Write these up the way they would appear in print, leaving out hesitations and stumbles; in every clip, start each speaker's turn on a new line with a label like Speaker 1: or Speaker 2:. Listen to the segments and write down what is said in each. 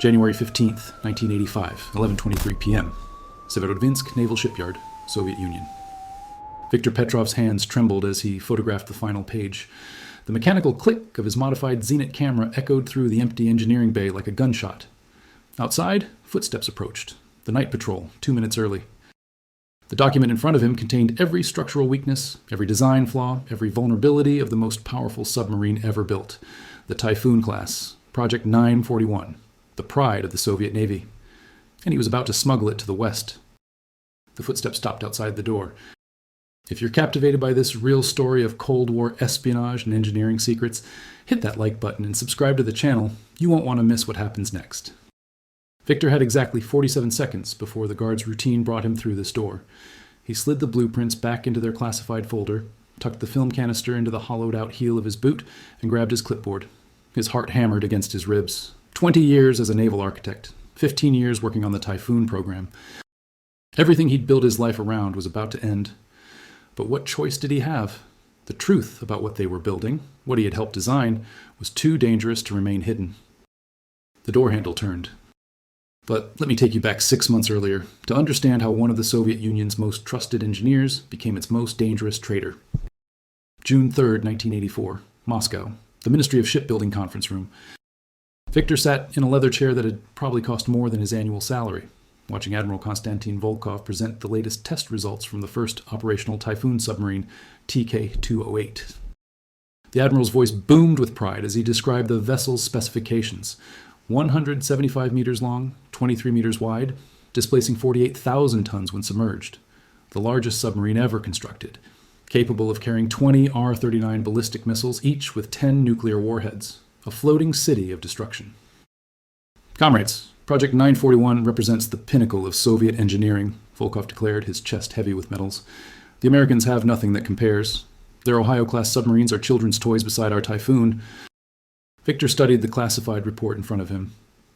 Speaker 1: January 15th, 1985, 11:23 p.m. Severodvinsk Naval Shipyard, Soviet Union. Viktor Petrov's hands trembled as he photographed the final page. The mechanical click of his modified Zenit camera echoed through the empty engineering bay like a gunshot. Outside, footsteps approached. The night patrol, 2 minutes early. The document in front of him contained every structural weakness, every design flaw, every vulnerability of the most powerful submarine ever built. The Typhoon-Class, Project 941, the pride of the Soviet Navy. And he was about to smuggle it to the West. The footsteps stopped outside the door. If you're captivated by this real story of Cold War espionage and engineering secrets, hit that like button and subscribe to the channel. You won't want to miss what happens next. Victor had exactly 47 seconds before the guard's routine brought him through this door. He slid the blueprints back into their classified folder, tucked the film canister into the hollowed-out heel of his boot, and grabbed his clipboard. His heart hammered against his ribs. 20 years as a naval architect, 15 years working on the Typhoon program. Everything he'd built his life around was about to end. But what choice did he have? The truth about what they were building, what he had helped design, was too dangerous to remain hidden. The door handle turned. But let me take you back 6 months earlier to understand how one of the Soviet Union's most trusted engineers became its most dangerous traitor. June 3rd, 1984, Moscow, the Ministry of Shipbuilding conference room. Victor sat in a leather chair that had probably cost more than his annual salary, watching Admiral Konstantin Volkov present the latest test results from the first operational Typhoon submarine, TK-208. The Admiral's voice boomed with pride as he described the vessel's specifications. 175 meters long, 23 meters wide, displacing 48,000 tons when submerged. The largest submarine ever constructed, capable of carrying 20 R-39 ballistic missiles, each with 10 nuclear warheads. A floating city of destruction. Comrades, Project 941 represents the pinnacle of Soviet engineering, Volkov declared, his chest heavy with medals. The Americans have nothing that compares. Their Ohio-class submarines are children's toys beside our Typhoon. Victor studied the classified report in front of him.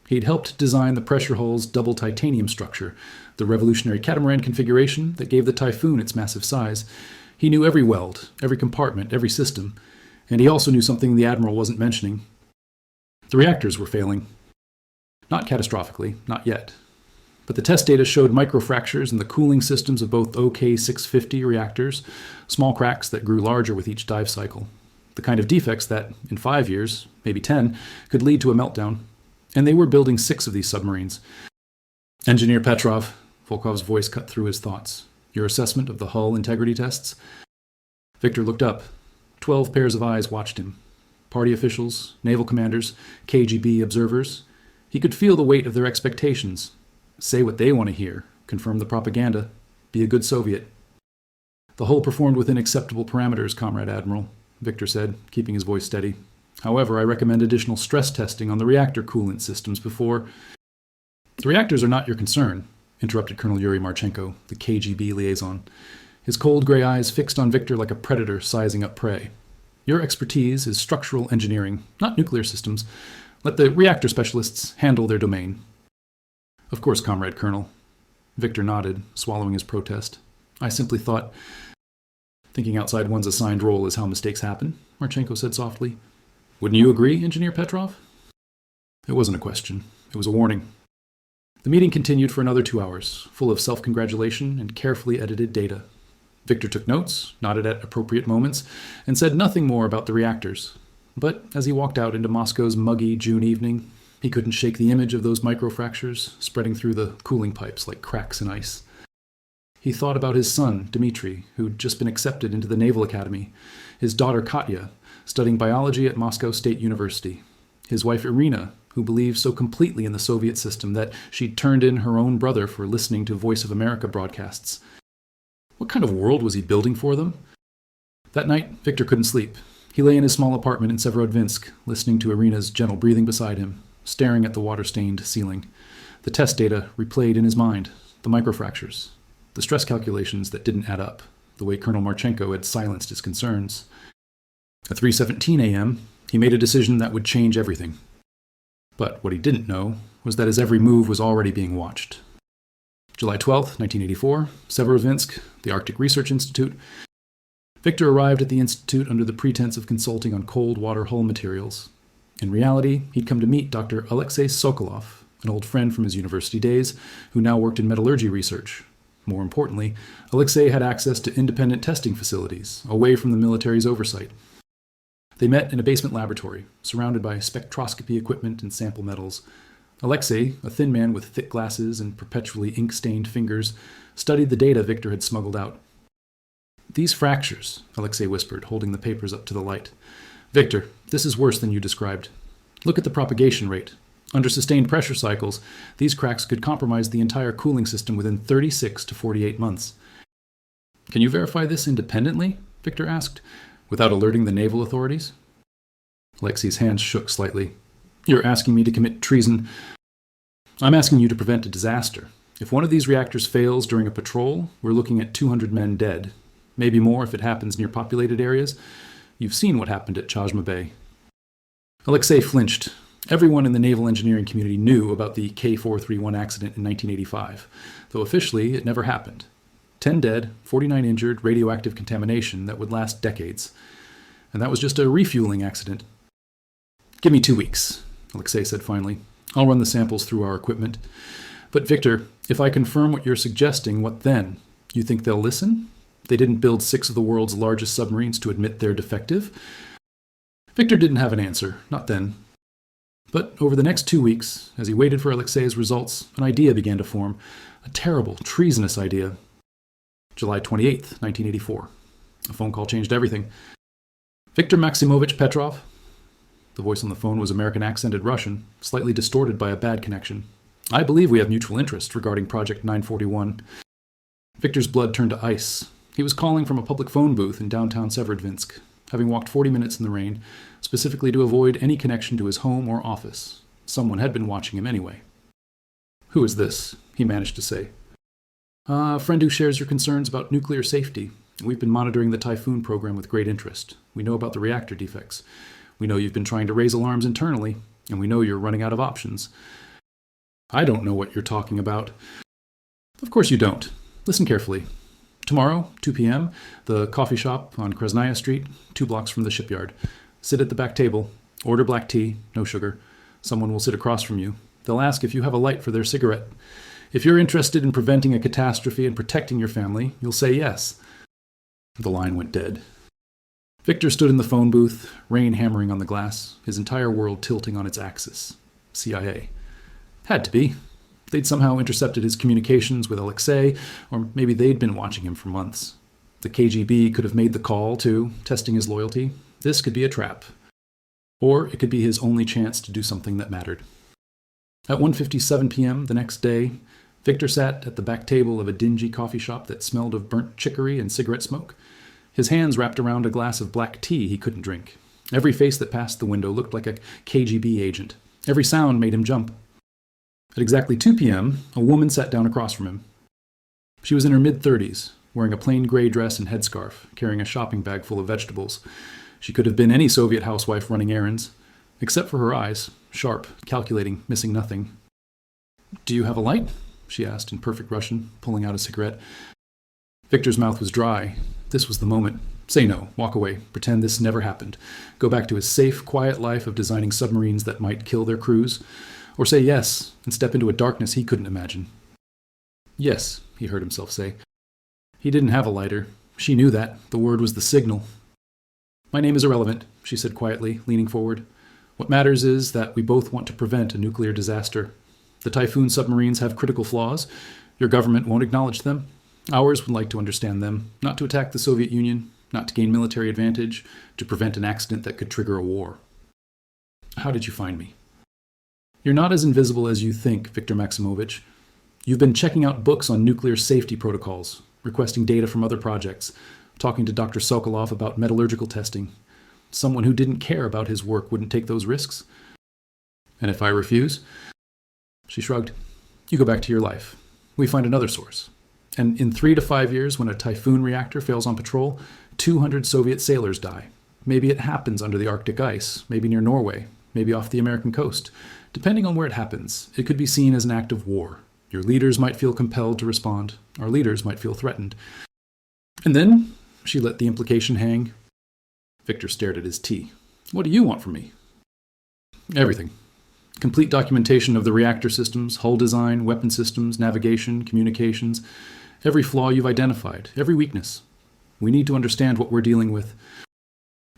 Speaker 1: He'd helped design the pressure hull's double titanium structure, the revolutionary catamaran configuration that gave the Typhoon its massive size. He knew every weld, every compartment, every system, and he also knew something the Admiral wasn't mentioning. The reactors were failing. Not catastrophically, not yet. But the test data showed microfractures in the cooling systems of both OK-650 reactors, small cracks that grew larger with each dive cycle. The kind of defects that, in 5 years, maybe 10, could lead to a meltdown. And they were building 6 of these submarines. Engineer Petrov, Volkov's voice cut through his thoughts. Your assessment of the hull integrity tests? Victor looked up. 12 pairs of eyes watched him. Party officials, naval commanders, KGB observers. He could feel the weight of their expectations. Say what they want to hear, confirm the propaganda, be a good Soviet. The hull performed within acceptable parameters, Comrade Admiral, Victor said, keeping his voice steady. However, I recommend additional stress testing on the reactor coolant systems before... The reactors are not your concern, interrupted Colonel Yuri Marchenko, the KGB liaison, his cold gray eyes fixed on Victor like a predator sizing up prey. Your expertise is structural engineering, not nuclear systems. Let the reactor specialists handle their domain. Of course, Comrade Colonel. Victor nodded, swallowing his protest. I simply thought... Thinking outside one's assigned role is how mistakes happen, Marchenko said softly. Wouldn't you agree, Engineer Petrov? It wasn't a question. It was a warning. The meeting continued for another 2 hours, full of self-congratulation and carefully edited data. Victor took notes, nodded at appropriate moments, and said nothing more about the reactors. But as he walked out into Moscow's muggy June evening, he couldn't shake the image of those microfractures spreading through the cooling pipes like cracks in ice. He thought about his son, Dmitri, who'd just been accepted into the Naval Academy, his daughter Katya, studying biology at Moscow State University, his wife Irina, who believed so completely in the Soviet system that she'd turned in her own brother for listening to Voice of America broadcasts. What kind of world was he building for them? That night, Victor couldn't sleep. He lay in his small apartment in Severodvinsk, listening to Irina's gentle breathing beside him, staring at the water-stained ceiling. The test data replayed in his mind, the microfractures, the stress calculations that didn't add up, the way Colonel Marchenko had silenced his concerns. At 3:17 a.m., he made a decision that would change everything. But what he didn't know was that his every move was already being watched. July 12, 1984, Severodvinsk, the Arctic Research Institute. Victor arrived at the institute under the pretense of consulting on cold water hull materials. In reality, he'd come to meet Dr. Alexei Sokolov, an old friend from his university days who now worked in metallurgy research. More importantly, Alexei had access to independent testing facilities, away from the military's oversight. They met in a basement laboratory, surrounded by spectroscopy equipment and sample metals. Alexei, a thin man with thick glasses and perpetually ink-stained fingers, studied the data Victor had smuggled out. "These fractures," Alexei whispered, holding the papers up to the light. "Victor, this is worse than you described. Look at the propagation rate. Under sustained pressure cycles, these cracks could compromise the entire cooling system within 36 to 48 months. "Can you verify this independently?" Victor asked, "without alerting the naval authorities?" Alexei's hands shook slightly. "You're asking me to commit treason. I'm asking you to prevent a disaster. If one of these reactors fails during a patrol, we're looking at 200 men dead. Maybe more if it happens near populated areas. You've seen what happened at Chajma Bay." Alexei flinched. Everyone in the naval engineering community knew about the K431 accident in 1985, though officially it never happened. 10 dead, 49 injured, radioactive contamination that would last decades. And that was just a refueling accident. "Give me 2 weeks," Alexei said finally. "I'll run the samples through our equipment. But Victor, if I confirm what you're suggesting, what then? You think they'll listen? They didn't build 6 of the world's largest submarines to admit they're defective?" Victor didn't have an answer, not then. But over the next 2 weeks, as he waited for Alexei's results, an idea began to form. A terrible, treasonous idea. July 28th, 1984. A phone call changed everything. "Viktor Maximovich Petrov?" The voice on the phone was American-accented Russian, slightly distorted by a bad connection. "I believe we have mutual interest regarding Project 941. Victor's blood turned to ice. He was calling from a public phone booth in downtown Severodvinsk, having walked 40 minutes in the rain, specifically to avoid any connection to his home or office. Someone had been watching him anyway. "Who is this?" he managed to say. "A friend who shares your concerns about nuclear safety. We've been monitoring the Typhoon program with great interest. We know about the reactor defects. We know you've been trying to raise alarms internally, and we know you're running out of options." "I don't know what you're talking about." "Of course you don't. Listen carefully. Tomorrow, 2 p.m., the coffee shop on Krasnaya Street, 2 blocks from the shipyard. Sit at the back table. Order black tea, no sugar. Someone will sit across from you. They'll ask if you have a light for their cigarette. If you're interested in preventing a catastrophe and protecting your family, you'll say yes." The line went dead. Victor stood in the phone booth, rain hammering on the glass, his entire world tilting on its axis. CIA. Had to be. They'd somehow intercepted his communications with Alexei, or maybe they'd been watching him for months. The KGB could have made the call, too, testing his loyalty. This could be a trap. Or it could be his only chance to do something that mattered. At 1:57 p.m. the next day, Victor sat at the back table of a dingy coffee shop that smelled of burnt chicory and cigarette smoke. His hands wrapped around a glass of black tea he couldn't drink. Every face that passed the window looked like a KGB agent. Every sound made him jump. At exactly 2 p.m., a woman sat down across from him. She was in her mid-30s, wearing a plain gray dress and headscarf, carrying a shopping bag full of vegetables. She could have been any Soviet housewife running errands, except for her eyes, sharp, calculating, missing nothing. "Do you have a light?" she asked in perfect Russian, pulling out a cigarette. Victor's mouth was dry. This was the moment. Say no, walk away, pretend this never happened. Go back to his safe, quiet life of designing submarines that might kill their crews. Or say yes, and step into a darkness he couldn't imagine. "Yes," he heard himself say. He didn't have a lighter. She knew that. The word was the signal. "My name is irrelevant," she said quietly, leaning forward. "What matters is that we both want to prevent a nuclear disaster. The Typhoon submarines have critical flaws. Your government won't acknowledge them. Ours would like to understand them, not to attack the Soviet Union, not to gain military advantage, to prevent an accident that could trigger a war." "How did you find me?" "You're not as invisible as you think, Viktor Maximovich. You've been checking out books on nuclear safety protocols, requesting data from other projects, talking to Dr. Sokolov about metallurgical testing. Someone who didn't care about his work wouldn't take those risks." "And if I refuse?" She shrugged. "You go back to your life. We find another source. And in 3 to 5 years, when a Typhoon reactor fails on patrol, 200 Soviet sailors die. Maybe it happens under the Arctic ice, maybe near Norway, maybe off the American coast. Depending on where it happens, it could be seen as an act of war. Your leaders might feel compelled to respond. Our leaders might feel threatened." And then she let the implication hang. Victor stared at his tea. "What do you want from me?" "Everything. Complete documentation of the reactor systems, hull design, weapon systems, navigation, communications, every flaw you've identified, every weakness. We need to understand what we're dealing with.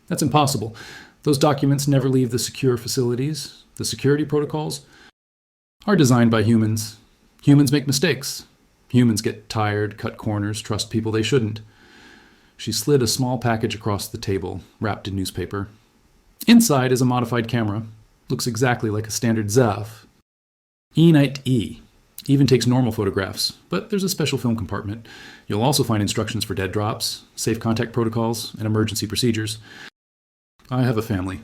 Speaker 1: That's impossible. Those documents never leave the secure facilities. The security protocols are designed by humans. Humans make mistakes. Humans get tired, cut corners, trust people they shouldn't. She slid a small package across the table, wrapped in newspaper. Inside is a modified camera. Looks exactly like a standard ZAF. E-Night E. Even takes normal photographs, but there's a special film compartment. You'll also find instructions for dead drops, safe contact protocols, and emergency procedures. I have a family.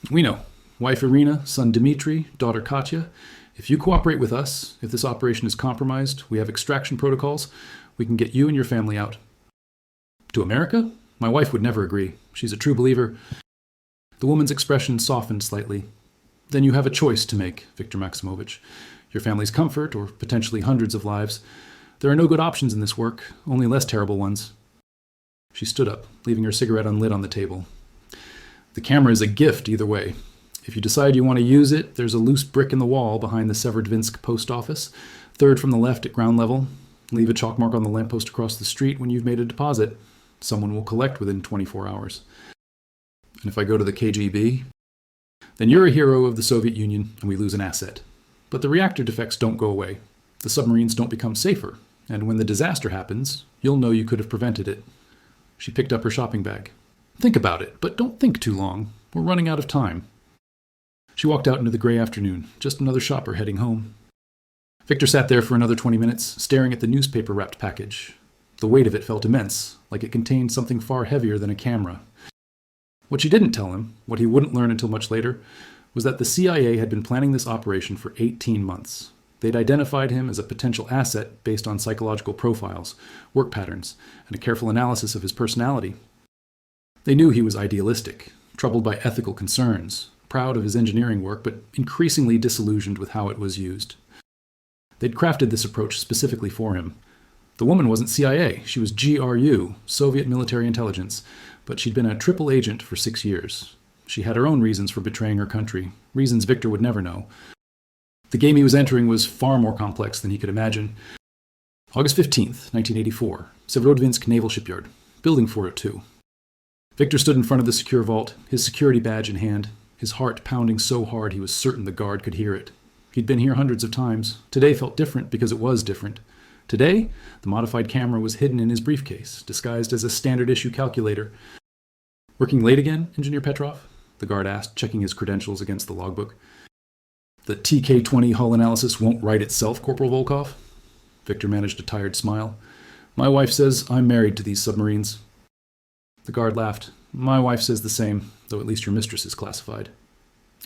Speaker 1: We know. Wife Irina, son Dmitri, daughter Katya. If you cooperate with us, if this operation is compromised, we have extraction protocols, we can get you and your family out. To America? My wife would never agree. She's a true believer. The woman's expression softened slightly. Then you have a choice to make, Viktor Maximovich. Your family's comfort, or potentially hundreds of lives. There are no good options in this work, only less terrible ones. She stood up, leaving her cigarette unlit on the table. The camera is a gift either way. If you decide you want to use it, there's a loose brick in the wall behind the Severodvinsk post office, third from the left at ground level. Leave a chalk mark on the lamppost across the street when you've made a deposit. Someone will collect within 24 hours. And if I go to the KGB, then you're a hero of the Soviet Union and we lose an asset. But the reactor defects don't go away. The submarines don't become safer. And when the disaster happens, you'll know you could have prevented it. She picked up her shopping bag. Think about it, but don't think too long. We're running out of time. She walked out into the gray afternoon, just another shopper heading home. Victor sat there for another 20 minutes, staring at the newspaper-wrapped package. The weight of it felt immense, like it contained something far heavier than a camera. What she didn't tell him, what he wouldn't learn until much later, was that the CIA had been planning this operation for 18 months. They'd identified him as a potential asset based on psychological profiles, work patterns, and a careful analysis of his personality. They knew he was idealistic, troubled by ethical concerns, proud of his engineering work, but increasingly disillusioned with how it was used. They'd crafted this approach specifically for him. The woman wasn't CIA, she was GRU, Soviet Military Intelligence, but she'd been a triple agent for 6 years. She had her own reasons for betraying her country, reasons Victor would never know. The game he was entering was far more complex than he could imagine. August 15th, 1984, Severodvinsk Naval Shipyard, Building 402. Victor stood in front of the secure vault, his security badge in hand, his heart pounding so hard he was certain the guard could hear it. He'd been here hundreds of times. Today felt different because it was different. Today, the modified camera was hidden in his briefcase, disguised as a standard-issue calculator. Working late again, Engineer Petrov? The guard asked, checking his credentials against the logbook. The TK-20 hull analysis won't write itself, Corporal Volkov? Victor managed a tired smile. My wife says I'm married to these submarines. The guard laughed. My wife says the same, though at least your mistress is classified.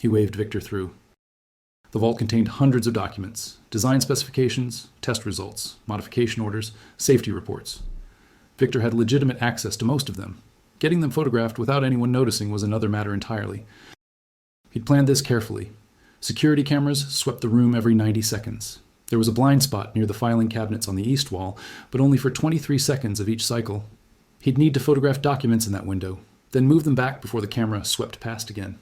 Speaker 1: He waved Victor through. The vault contained hundreds of documents, design specifications, test results, modification orders, safety reports. Victor had legitimate access to most of them. Getting them photographed without anyone noticing was another matter entirely. He'd planned this carefully. Security cameras swept the room every 90 seconds. There was a blind spot near the filing cabinets on the east wall, but only for 23 seconds of each cycle. He'd need to photograph documents in that window, then move them back before the camera swept past again.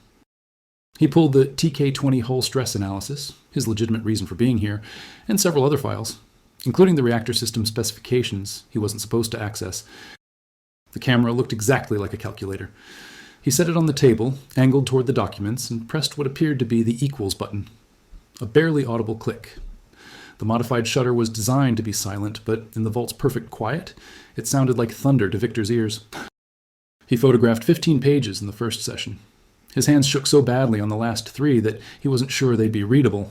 Speaker 1: He pulled the TK-20 hull stress analysis, his legitimate reason for being here, and several other files, including the reactor system specifications he wasn't supposed to access. The camera looked exactly like a calculator. He set it on the table, angled toward the documents, and pressed what appeared to be the equals button. A barely audible click. The modified shutter was designed to be silent, but in the vault's perfect quiet, it sounded like thunder to Victor's ears. He photographed 15 pages in the first session. His hands shook so badly on the last 3 that he wasn't sure they'd be readable.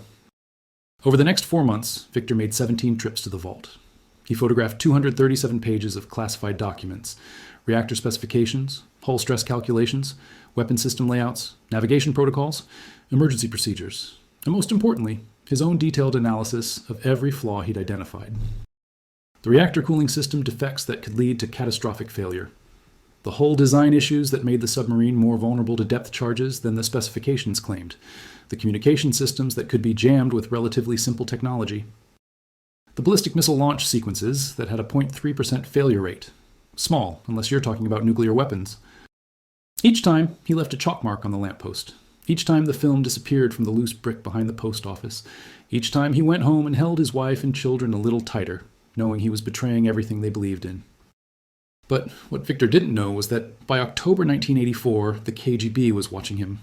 Speaker 1: Over the next 4 months, Victor made 17 trips to the vault. He photographed 237 pages of classified documents, reactor specifications, hull stress calculations, weapon system layouts, navigation protocols, emergency procedures, and most importantly, his own detailed analysis of every flaw he'd identified. The reactor cooling system defects that could lead to catastrophic failure. The hull design issues that made the submarine more vulnerable to depth charges than the specifications claimed. The communication systems that could be jammed with relatively simple technology. The ballistic missile launch sequences that had a 0.3% failure rate. Small, unless you're talking about nuclear weapons. Each time, he left a chalk mark on the lamppost. Each time the film disappeared from the loose brick behind the post office, each time he went home and held his wife and children a little tighter, knowing he was betraying everything they believed in. But what Victor didn't know was that by October 1984, the KGB was watching him.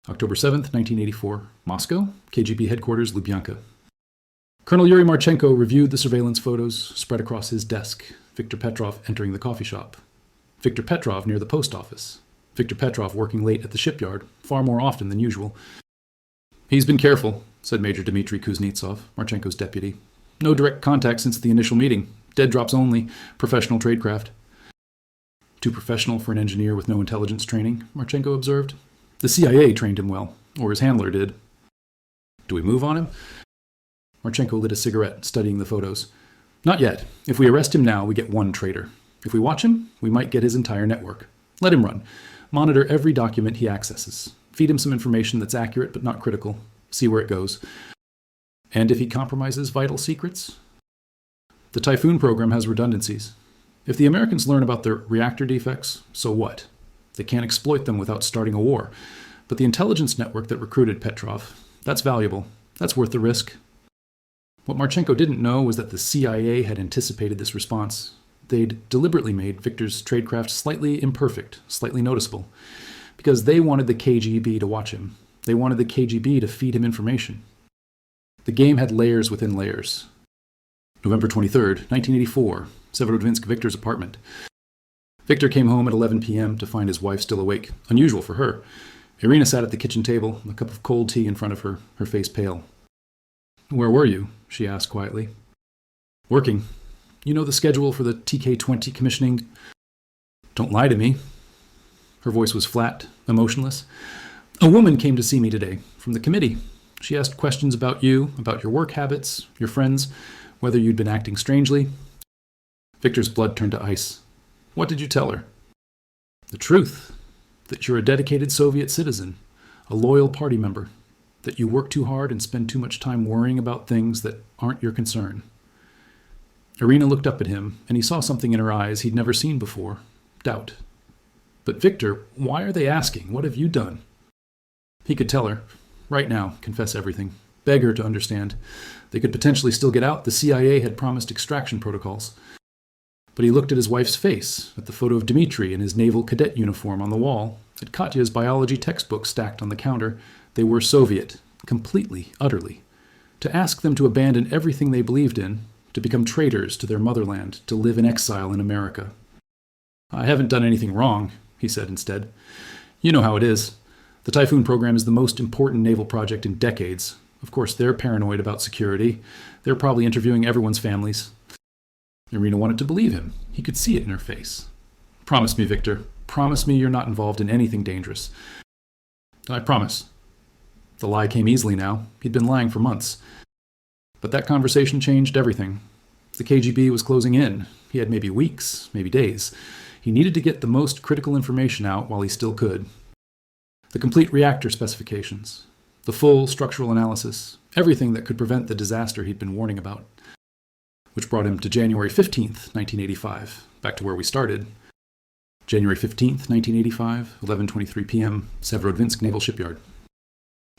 Speaker 1: October 7th, 1984, Moscow, KGB headquarters, Lubyanka. Colonel Yuri Marchenko reviewed the surveillance photos spread across his desk, Viktor Petrov entering the coffee shop, Viktor Petrov near the post office, Viktor Petrov working late at the shipyard, far more often than usual. "He's been careful," said Major Dmitry Kuznetsov, Marchenko's deputy. "No direct contact since the initial meeting. Dead drops only. Professional tradecraft." "Too professional for an engineer with no intelligence training," Marchenko observed. "The CIA trained him well, or his handler did." "Do we move on him?" Marchenko lit a cigarette, studying the photos. "Not yet. If we arrest him now, we get one traitor. If we watch him, we might get his entire network. Let him run. Monitor every document he accesses. Feed him some information that's accurate but not critical. See where it goes. And if he compromises vital secrets? The Typhoon program has redundancies. If the Americans learn about their reactor defects, so what? They can't exploit them without starting a war. But the intelligence network that recruited Petrov, that's valuable. That's worth the risk." What Marchenko didn't know was that the CIA had anticipated this response. They'd deliberately made Victor's tradecraft slightly imperfect, slightly noticeable, because they wanted the KGB to watch him. They wanted the KGB to feed him information. The game had layers within layers. November 23rd, 1984, Severodvinsk Victor's apartment. Victor came home at 11 p.m. to find his wife still awake, unusual for her. Irina sat at the kitchen table, a cup of cold tea in front of her, her face pale. "Where were you?" she asked quietly. "Working. You know the schedule for the TK-20 commissioning?" "Don't lie to me." Her voice was flat, emotionless. "A woman came to see me today, from the committee. She asked questions about you, about your work habits, your friends, whether you'd been acting strangely." Victor's blood turned to ice. "What did you tell her?" "The truth. That you're a dedicated Soviet citizen, a loyal party member, that you work too hard and spend too much time worrying about things that aren't your concern." Irina looked up at him, and he saw something in her eyes he'd never seen before, doubt. "But Victor, why are they asking? What have you done?" He could tell her, right now, confess everything, beg her to understand. They could potentially still get out. The CIA had promised extraction protocols. But he looked at his wife's face, at the photo of Dmitri in his naval cadet uniform on the wall, at Katya's biology textbook stacked on the counter. They were Soviet, completely, utterly. To ask them to abandon everything they believed in, to become traitors to their motherland, to live in exile in America. "I haven't done anything wrong," he said instead. "You know how it is. The Typhoon program is the most important naval project in decades. Of course, they're paranoid about security. They're probably interviewing everyone's families." Irina wanted to believe him. He could see it in her face. "Promise me, Victor. Promise me you're not involved in anything dangerous." "I promise." The lie came easily now. He'd been lying for months. But that conversation changed everything. The KGB was closing in. He had maybe weeks, maybe days. He needed to get the most critical information out while he still could. The complete reactor specifications, the full structural analysis, everything that could prevent the disaster he'd been warning about. Which brought him to January 15th, 1985, back to where we started. January 15th, 1985, 11:23 p.m., Severodvinsk Naval Shipyard.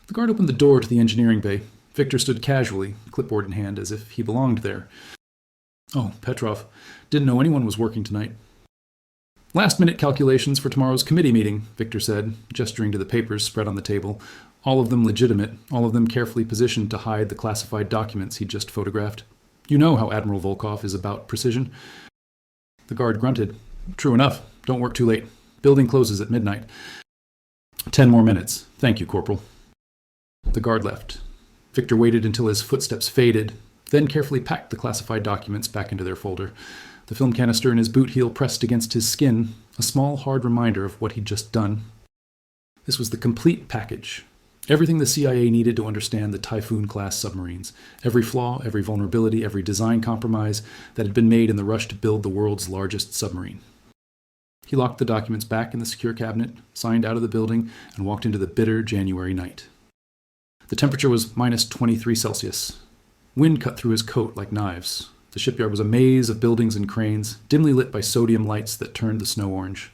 Speaker 1: The guard opened the door to the engineering bay. Victor stood casually, clipboard in hand, as if he belonged there. "Oh, Petrov. Didn't know anyone was working tonight." "Last-minute calculations for tomorrow's committee meeting," Victor said, gesturing to the papers spread on the table, all of them legitimate, all of them carefully positioned to hide the classified documents he'd just photographed. "You know how Admiral Volkov is about precision." The guard grunted. "True enough. Don't work too late. Building closes at midnight." 10 more minutes. Thank you, Corporal." The guard left. Victor waited until his footsteps faded, then carefully packed the classified documents back into their folder. The film canister in his boot heel pressed against his skin, a small, hard reminder of what he'd just done. This was the complete package. Everything the CIA needed to understand the Typhoon-Class submarines. Every flaw, every vulnerability, every design compromise that had been made in the rush to build the world's largest submarine. He locked the documents back in the secure cabinet, signed out of the building, and walked into the bitter January night. The temperature was minus 23 Celsius. Wind cut through his coat like knives. The shipyard was a maze of buildings and cranes, dimly lit by sodium lights that turned the snow orange.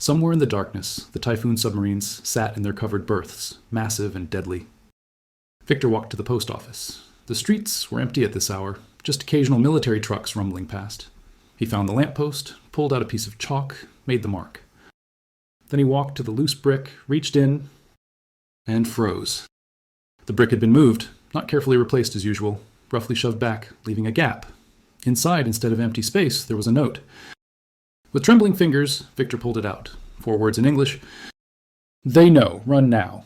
Speaker 1: Somewhere in the darkness, the Typhoon submarines sat in their covered berths, massive and deadly. Victor walked to the post office. The streets were empty at this hour, just occasional military trucks rumbling past. He found the lamppost, pulled out a piece of chalk, made the mark. Then he walked to the loose brick, reached in, and froze. The brick had been moved, not carefully replaced as usual, roughly shoved back, leaving a gap. Inside, instead of empty space, there was a note. With trembling fingers, Victor pulled it out. 4 words in English. "They know. Run now."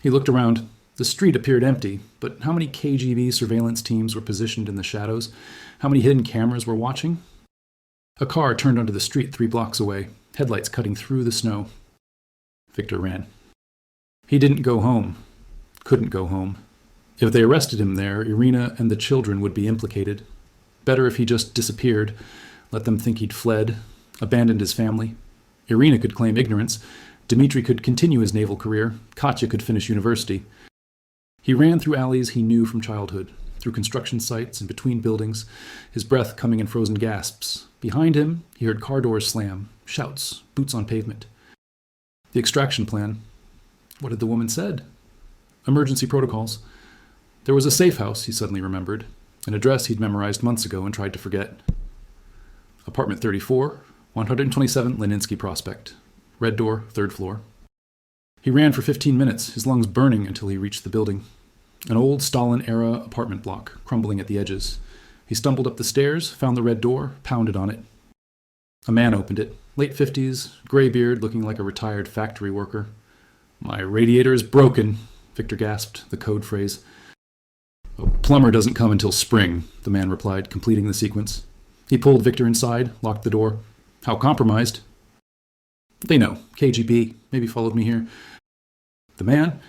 Speaker 1: He looked around. The street appeared empty, but how many KGB surveillance teams were positioned in the shadows? How many hidden cameras were watching? A car turned onto the street 3 blocks away, headlights cutting through the snow. Victor ran. He didn't go home. Couldn't go home. If they arrested him there, Irina and the children would be implicated. Better if he just disappeared, let them think he'd fled, abandoned his family. Irina could claim ignorance. Dmitri could continue his naval career. Katya could finish university. He ran through alleys he knew from childhood, through construction sites and between buildings, his breath coming in frozen gasps. Behind him, he heard car doors slam, shouts, boots on pavement. The extraction plan. What had the woman said? Emergency protocols. There was a safe house, he suddenly remembered, an address he'd memorized months ago and tried to forget. Apartment 34, 127 Leninsky Prospect. Red door, 3rd floor. He ran for 15 minutes, his lungs burning until he reached the building. An old Stalin-era apartment block, crumbling at the edges. He stumbled up the stairs, found the red door, pounded on it. A man opened it, late 50s, gray beard, looking like a retired factory worker. "My radiator is broken," Victor gasped, the code phrase. "A plumber doesn't come until spring," the man replied, completing the sequence. He pulled Victor inside, locked the door. "How compromised?" "They know. KGB. Maybe followed me here." The man,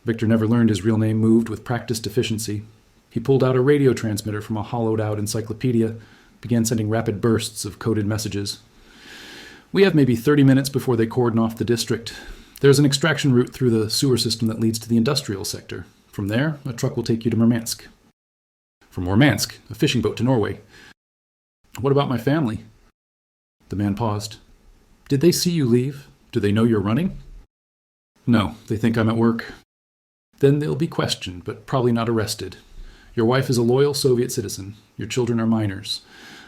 Speaker 1: Victor never learned his real name, moved with practiced efficiency. He pulled out a radio transmitter from a hollowed-out encyclopedia, began sending rapid bursts of coded messages. "We have maybe 30 minutes before they cordon off the district. There's an extraction route through the sewer system that leads to the industrial sector. From there, a truck will take you to Murmansk. From Murmansk, a fishing boat to Norway. What about my family?" The man paused. "Did they see you leave? Do they know you're running?" "No, they think I'm at work." "Then they'll be questioned, but probably not arrested. Your wife is a loyal Soviet citizen. Your children are minors.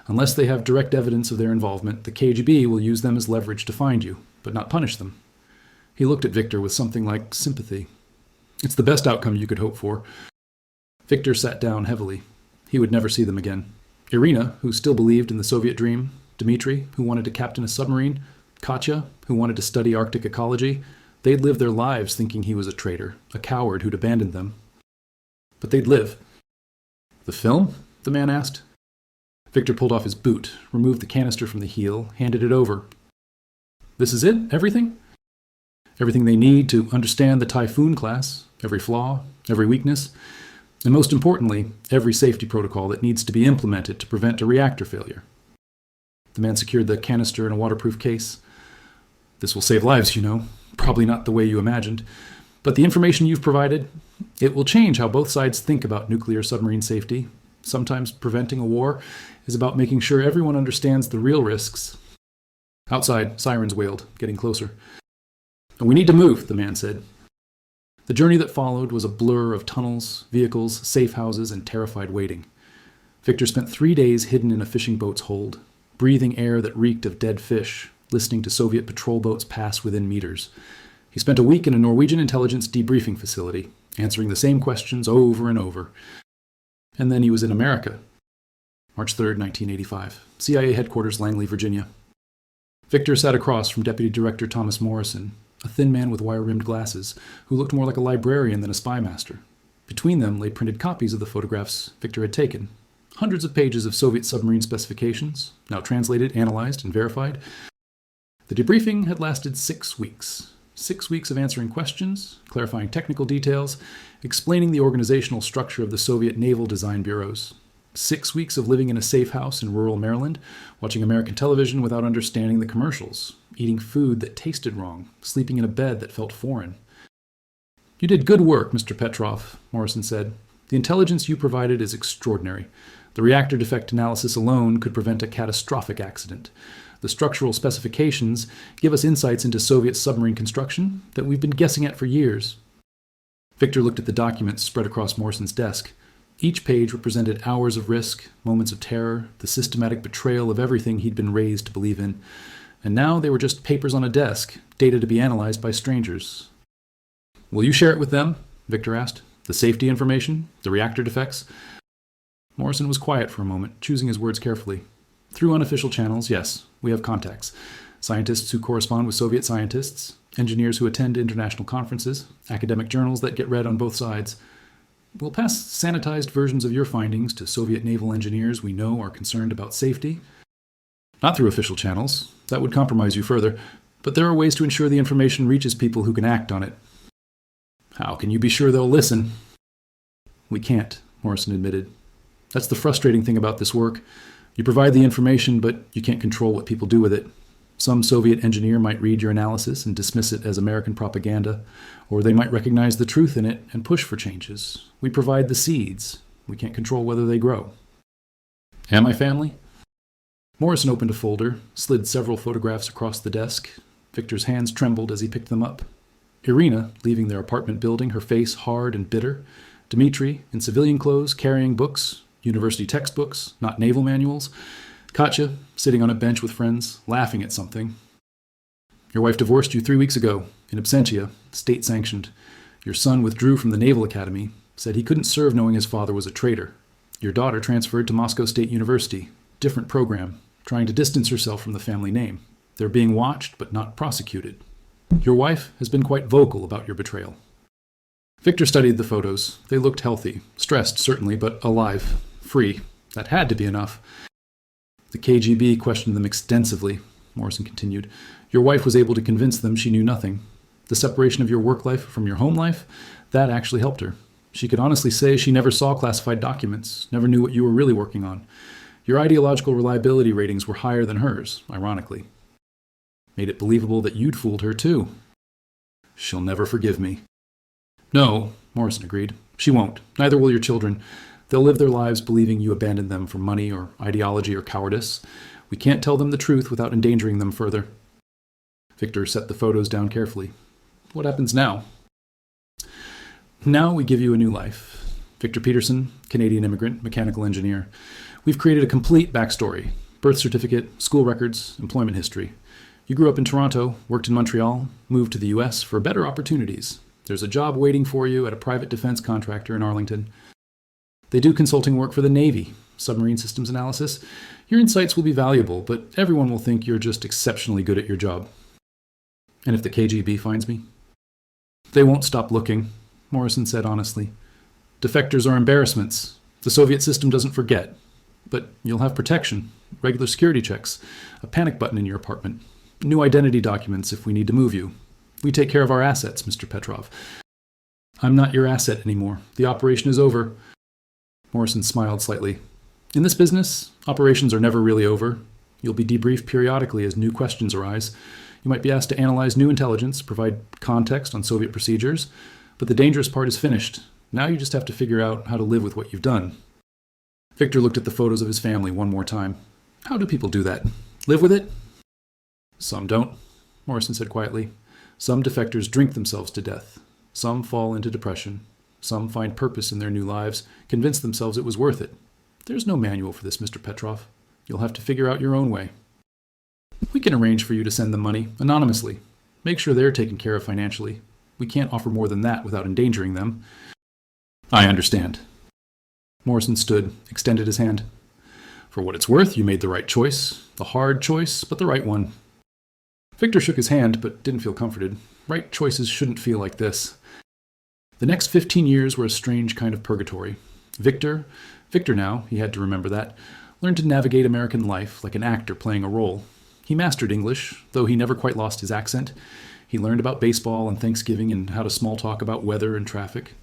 Speaker 1: Unless they have direct evidence of their involvement, the KGB will use them as leverage to find you, but not punish them." He looked at Victor with something like sympathy. "It's the best outcome you could hope for." Victor sat down heavily. He would never see them again. Irina, who still believed in the Soviet dream, Dmitri, who wanted to captain a submarine, Katya, who wanted to study Arctic ecology, they'd live their lives thinking he was a traitor, a coward who'd abandoned them. But they'd live. "The film?" the man asked. Victor pulled off his boot, removed the canister from the heel, handed it over. "This is it? Everything?" "Everything they need to understand the Typhoon-Class, every flaw, every weakness, and most importantly, every safety protocol that needs to be implemented to prevent a reactor failure." The man secured the canister in a waterproof case. "This will save lives, you know. Probably not the way you imagined. But the information you've provided, it will change how both sides think about nuclear submarine safety. Sometimes preventing a war is about making sure everyone understands the real risks." Outside, sirens wailed, getting closer. "We need to move," the man said. The journey that followed was a blur of tunnels, vehicles, safe houses, and terrified waiting. Victor spent 3 days hidden in a fishing boat's hold, breathing air that reeked of dead fish, listening to Soviet patrol boats pass within meters. He spent a week in a Norwegian intelligence debriefing facility, answering the same questions over and over. And then he was in America. March 3rd, 1985. CIA headquarters, Langley, Virginia. Victor sat across from Deputy Director Thomas Morrison, a thin man with wire-rimmed glasses, who looked more like a librarian than a spy master. Between them lay printed copies of the photographs Victor had taken. Hundreds of pages of Soviet submarine specifications, now translated, analyzed, and verified. The debriefing had lasted 6 weeks. 6 weeks of answering questions, clarifying technical details, explaining the organizational structure of the Soviet naval design bureaus. 6 weeks of living in a safe house in rural Maryland, watching American television without understanding the commercials, eating food that tasted wrong, sleeping in a bed that felt foreign. "You did good work, Mr. Petrov," Morrison said. "The intelligence you provided is extraordinary. The reactor defect analysis alone could prevent a catastrophic accident. The structural specifications give us insights into Soviet submarine construction that we've been guessing at for years. Victor looked at the documents spread across Morrison's desk. Each page represented hours of risk, moments of terror, the systematic betrayal of everything he'd been raised to believe in. And now they were just papers on a desk, data to be analyzed by strangers. "Will you share it with them?" Victor asked. "The safety information? The reactor defects?" Morrison was quiet for a moment, choosing his words carefully. "Through unofficial channels, yes, we have contacts. Scientists who correspond with Soviet scientists, engineers who attend international conferences, academic journals that get read on both sides. We'll pass sanitized versions of your findings to Soviet naval engineers we know are concerned about safety. Not through official channels. That would compromise you further. But there are ways to ensure the information reaches people who can act on it." "How can you be sure they'll listen?" "We can't," Morrison admitted. "That's the frustrating thing about this work. You provide the information, but you can't control what people do with it. Some Soviet engineer might read your analysis and dismiss it as American propaganda, or they might recognize the truth in it and push for changes. We provide the seeds. We can't control whether they grow." "And my family?" Morrison opened a folder, slid several photographs across the desk. Victor's hands trembled as he picked them up. Irina, leaving their apartment building, her face hard and bitter. Dmitri, in civilian clothes, carrying books, university textbooks, not naval manuals. Katya, sitting on a bench with friends, laughing at something. "Your wife divorced you 3 weeks ago, in absentia, state-sanctioned. Your son withdrew from the Naval Academy, said he couldn't serve knowing his father was a traitor. Your daughter transferred to Moscow State University, different program, trying to distance herself from the family name. They're being watched, but not prosecuted. Your wife has been quite vocal about your betrayal." Victor studied the photos. They looked healthy, stressed certainly, but alive, free. That had to be enough. "The KGB questioned them extensively," Morrison continued. "Your wife was able to convince them she knew nothing. The separation of your work life from your home life, that actually helped her. She could honestly say she never saw classified documents, never knew what you were really working on. Your ideological reliability ratings were higher than hers, ironically. Made it believable that you'd fooled her, too." "She'll never forgive me." "No," Morrison agreed. "She won't. Neither will your children. They'll live their lives believing you abandoned them for money or ideology or cowardice. We can't tell them the truth without endangering them further." Victor set the photos down carefully. "What happens now?" "Now we give you a new life. Victor Peterson, Canadian immigrant, mechanical engineer. We've created a complete backstory. Birth certificate, school records, employment history. You grew up in Toronto, worked in Montreal, moved to the U.S. for better opportunities. There's a job waiting for you at a private defense contractor in Arlington. They do consulting work for the Navy, submarine systems analysis. Your insights will be valuable, but everyone will think you're just exceptionally good at your job." "And if the KGB finds me?" "They won't stop looking," Morrison said honestly. "Defectors are embarrassments. The Soviet system doesn't forget. But you'll have protection, regular security checks, a panic button in your apartment, new identity documents if we need to move you. We take care of our assets, Mr. Petrov." "I'm not your asset anymore. The operation is over." Morrison smiled slightly. "In this business, operations are never really over. You'll be debriefed periodically as new questions arise. You might be asked to analyze new intelligence, provide context on Soviet procedures, but the dangerous part is finished. Now you just have to figure out how to live with what you've done." Victor looked at the photos of his family one more time. "How do people do that? Live with it?" "Some don't," Morrison said quietly. "Some defectors drink themselves to death. Some fall into depression. Some find purpose in their new lives, convince themselves it was worth it. There's no manual for this, Mr. Petrov. You'll have to figure out your own way. We can arrange for you to send them money, anonymously. Make sure they're taken care of financially. We can't offer more than that without endangering them." "I understand." Morrison stood, extended his hand. "For what it's worth, you made the right choice. The hard choice, but the right one." Victor shook his hand, but didn't feel comforted. Right choices shouldn't feel like this. The next 15 years were a strange kind of purgatory. Victor now, he had to remember that, learned to navigate American life like an actor playing a role. He mastered English, though he never quite lost his accent. He learned about baseball and Thanksgiving and how to small talk about weather and traffic.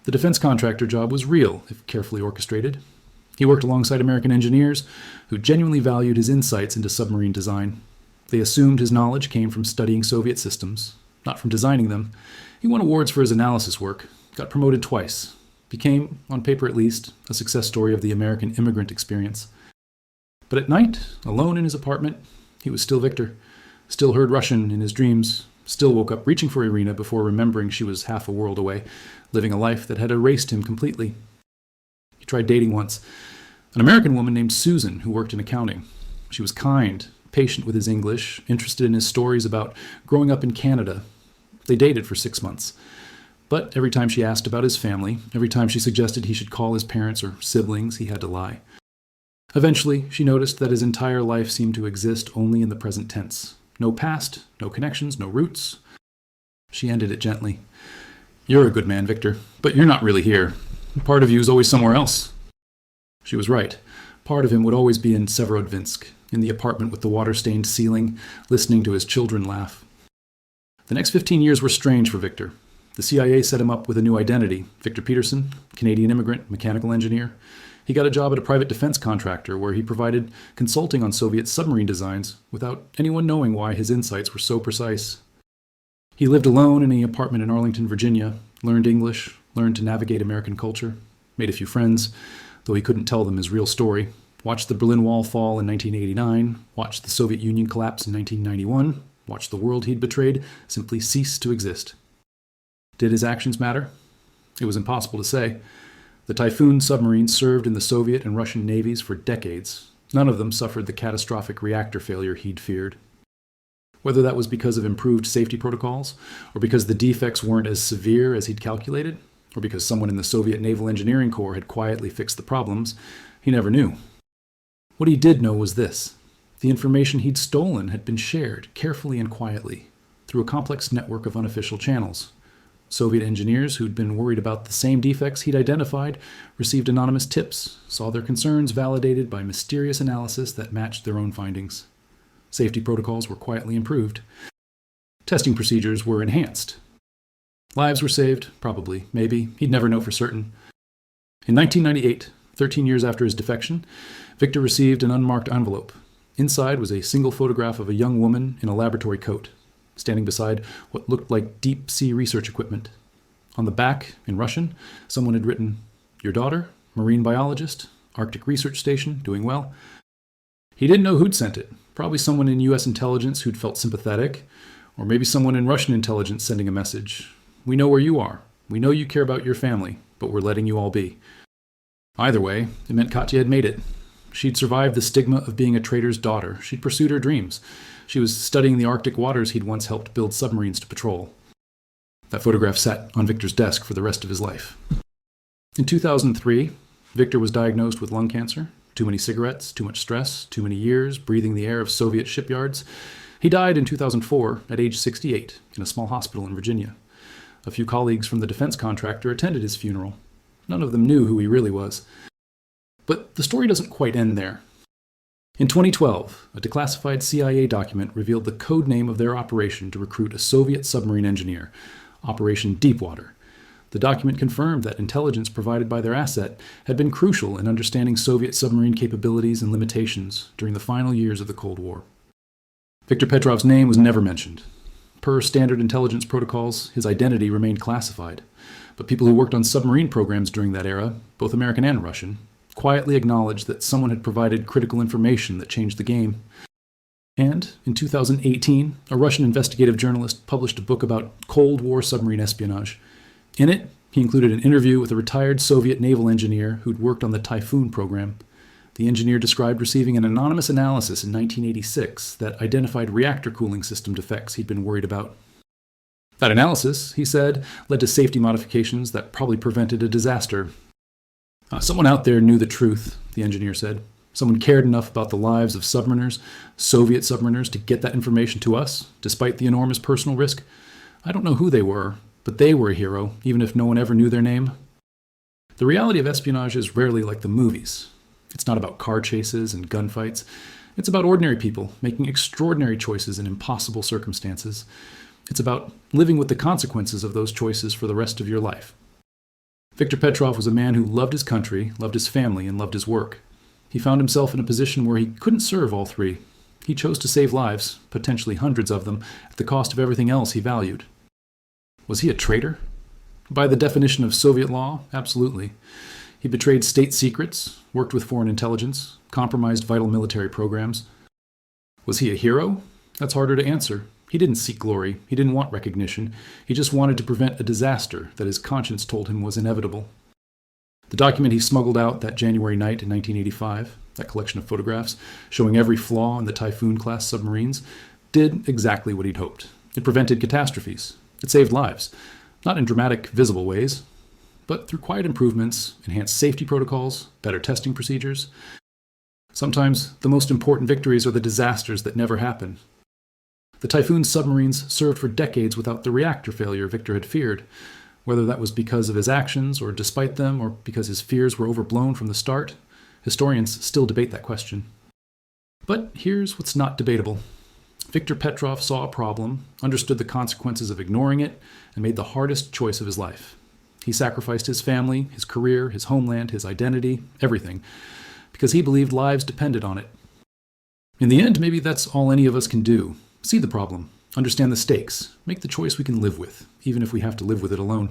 Speaker 1: The defense contractor job was real, if carefully orchestrated. He worked alongside American engineers who genuinely valued his insights into submarine design. They assumed his knowledge came from studying Soviet systems, not from designing them. He won awards for his analysis work, got promoted twice, became, on paper at least, a success story of the American immigrant experience. But at night, alone in his apartment, He was still Victor, still heard Russian in his dreams, still woke up reaching for Irina before remembering she was half a world away, living a life that had erased him completely. He tried dating once, an American woman named Susan who worked in accounting. She was kind, patient with his English, interested in his stories about growing up in Canada. They dated for 6 months. But every time she asked about his family, every time she suggested he should call his parents or siblings, he had to lie. Eventually, she noticed that his entire life seemed to exist only in the present tense. No past, no connections, no roots. She ended it gently. "You're a good man, Victor, but you're not really here. Part of you is always somewhere else." She was right. Part of him would always be in Severodvinsk, in the apartment with the water-stained ceiling, listening to his children laugh. The next 15 years were strange for Victor. The CIA set him up with a new identity. Victor Peterson, Canadian immigrant, mechanical engineer. He got a job at a private defense contractor where he provided consulting on Soviet submarine designs without anyone knowing why his insights were so precise. He lived alone in an apartment in Arlington, Virginia, learned English, learned to navigate American culture, made a few friends, though he couldn't tell them his real story, watched the Berlin Wall fall in 1989, watched the Soviet Union collapse in 1991, watched the world he'd betrayed simply cease to exist. Did his actions matter? It was impossible to say. The Typhoon submarines served in the Soviet and Russian navies for decades. None of them suffered the catastrophic reactor failure he'd feared. Whether that was because of improved safety protocols, or because the defects weren't as severe as he'd calculated, or because someone in the Soviet Naval Engineering Corps had quietly fixed the problems, he never knew. What he did know was this. The information he'd stolen had been shared, carefully and quietly, through a complex network of unofficial channels. Soviet engineers who'd been worried about the same defects he'd identified received anonymous tips, saw their concerns validated by mysterious analysis that matched their own findings. Safety protocols were quietly improved. Testing procedures were enhanced. Lives were saved, probably, maybe. He'd never know for certain. In 1998, 13 years after his defection, Victor received an unmarked envelope. Inside was a single photograph of a young woman in a laboratory coat, standing beside what looked like deep-sea research equipment. On the back, in Russian, someone had written, "Your daughter, marine biologist, Arctic Research Station, doing well." He didn't know who'd sent it. Probably someone in U.S. intelligence who'd felt sympathetic, or maybe someone in Russian intelligence sending a message. "We know where you are. We know you care about your family, but we're letting you all be." Either way, it meant Katya had made it. She'd survived the stigma of being a trader's daughter. She'd pursued her dreams. She was studying the Arctic waters he'd once helped build submarines to patrol. That photograph sat on Victor's desk for the rest of his life. In 2003, Victor was diagnosed with lung cancer. Too many cigarettes, too much stress, too many years breathing the air of Soviet shipyards. He died in 2004 at age 68 in a small hospital in Virginia. A few colleagues from the defense contractor attended his funeral. None of them knew who he really was. But the story doesn't quite end there. In 2012, a declassified CIA document revealed the code name of their operation to recruit a Soviet submarine engineer, Operation Deepwater. The document confirmed that intelligence provided by their asset had been crucial in understanding Soviet submarine capabilities and limitations during the final years of the Cold War. Viktor Petrov's name was never mentioned. Per standard intelligence protocols, his identity remained classified. But people who worked on submarine programs during that era, both American and Russian, quietly acknowledged that someone had provided critical information that changed the game. And in 2018, a Russian investigative journalist published a book about Cold War submarine espionage. In it, he included an interview with a retired Soviet naval engineer who'd worked on the Typhoon program. The engineer described receiving an anonymous analysis in 1986 that identified reactor cooling system defects he'd been worried about. That analysis, he said, led to safety modifications that probably prevented a disaster. Someone out there knew the truth, the engineer said. Someone cared enough about the lives of submariners, Soviet submariners, to get that information to us, despite the enormous personal risk. I don't know who they were, but they were a hero, even if no one ever knew their name. The reality of espionage is rarely like the movies. It's not about car chases and gunfights. It's about ordinary people making extraordinary choices in impossible circumstances. It's about living with the consequences of those choices for the rest of your life. Viktor Petrov was a man who loved his country, loved his family, and loved his work. He found himself in a position where he couldn't serve all three. He chose to save lives, potentially hundreds of them, at the cost of everything else he valued. Was he a traitor? By the definition of Soviet law, absolutely. He betrayed state secrets, worked with foreign intelligence, compromised vital military programs. Was he a hero? That's harder to answer. He didn't seek glory. He didn't want recognition. He just wanted to prevent a disaster that his conscience told him was inevitable. The document he smuggled out that January night in 1985, that collection of photographs showing every flaw in the Typhoon-Class submarines, did exactly what he'd hoped. It prevented catastrophes. It saved lives. Not in dramatic, visible ways, but through quiet improvements, enhanced safety protocols, better testing procedures. Sometimes the most important victories are the disasters that never happen. The Typhoon submarines served for decades without the reactor failure Victor had feared. Whether that was because of his actions, or despite them, or because his fears were overblown from the start, historians still debate that question. But here's what's not debatable. Victor Petrov saw a problem, understood the consequences of ignoring it, and made the hardest choice of his life. He sacrificed his family, his career, his homeland, his identity, everything, because he believed lives depended on it. In the end, maybe that's all any of us can do. See the problem, understand the stakes, make the choice we can live with, even if we have to live with it alone.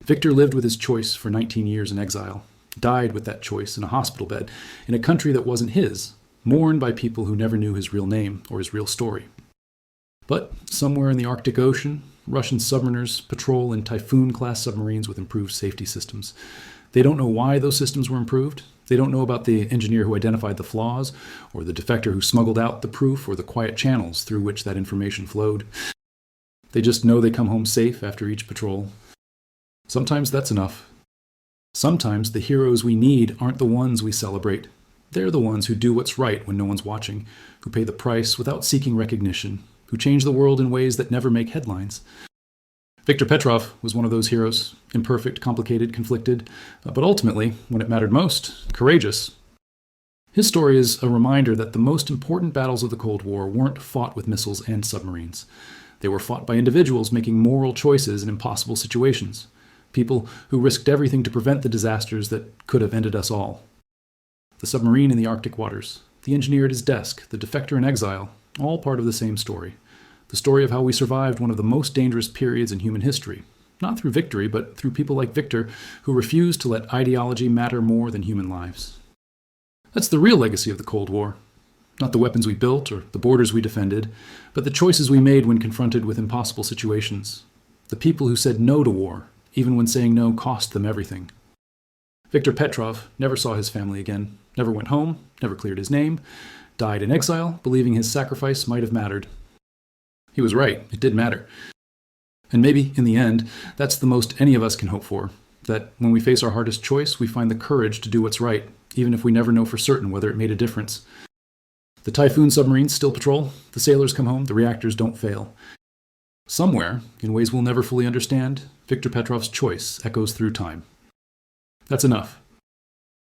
Speaker 1: Victor lived with his choice for 19 years in exile, died with that choice in a hospital bed, in a country that wasn't his, mourned by people who never knew his real name or his real story. But somewhere in the Arctic Ocean, Russian submariners patrol in Typhoon-Class submarines with improved safety systems. They don't know why those systems were improved. They don't know about the engineer who identified the flaws, or the defector who smuggled out the proof, or the quiet channels through which that information flowed. They just know they come home safe after each patrol. Sometimes that's enough. Sometimes the heroes we need aren't the ones we celebrate. They're the ones who do what's right when no one's watching, who pay the price without seeking recognition, who change the world in ways that never make headlines. Victor Petrov was one of those heroes, imperfect, complicated, conflicted, but ultimately, when it mattered most, courageous. His story is a reminder that the most important battles of the Cold War weren't fought with missiles and submarines. They were fought by individuals making moral choices in impossible situations, people who risked everything to prevent the disasters that could have ended us all. The submarine in the Arctic waters, the engineer at his desk, the defector in exile, all part of the same story. The story of how we survived one of the most dangerous periods in human history, not through victory, but through people like Victor who refused to let ideology matter more than human lives. That's the real legacy of the Cold War. Not the weapons we built or the borders we defended, but the choices we made when confronted with impossible situations. The people who said no to war, even when saying no cost them everything. Victor Petrov never saw his family again, never went home, never cleared his name, died in exile, believing his sacrifice might have mattered. He was right, it did matter. And maybe, in the end, that's the most any of us can hope for, that when we face our hardest choice, we find the courage to do what's right, even if we never know for certain whether it made a difference. The Typhoon submarines still patrol, the sailors come home, the reactors don't fail. Somewhere, in ways we'll never fully understand, Victor Petrov's choice echoes through time. That's enough.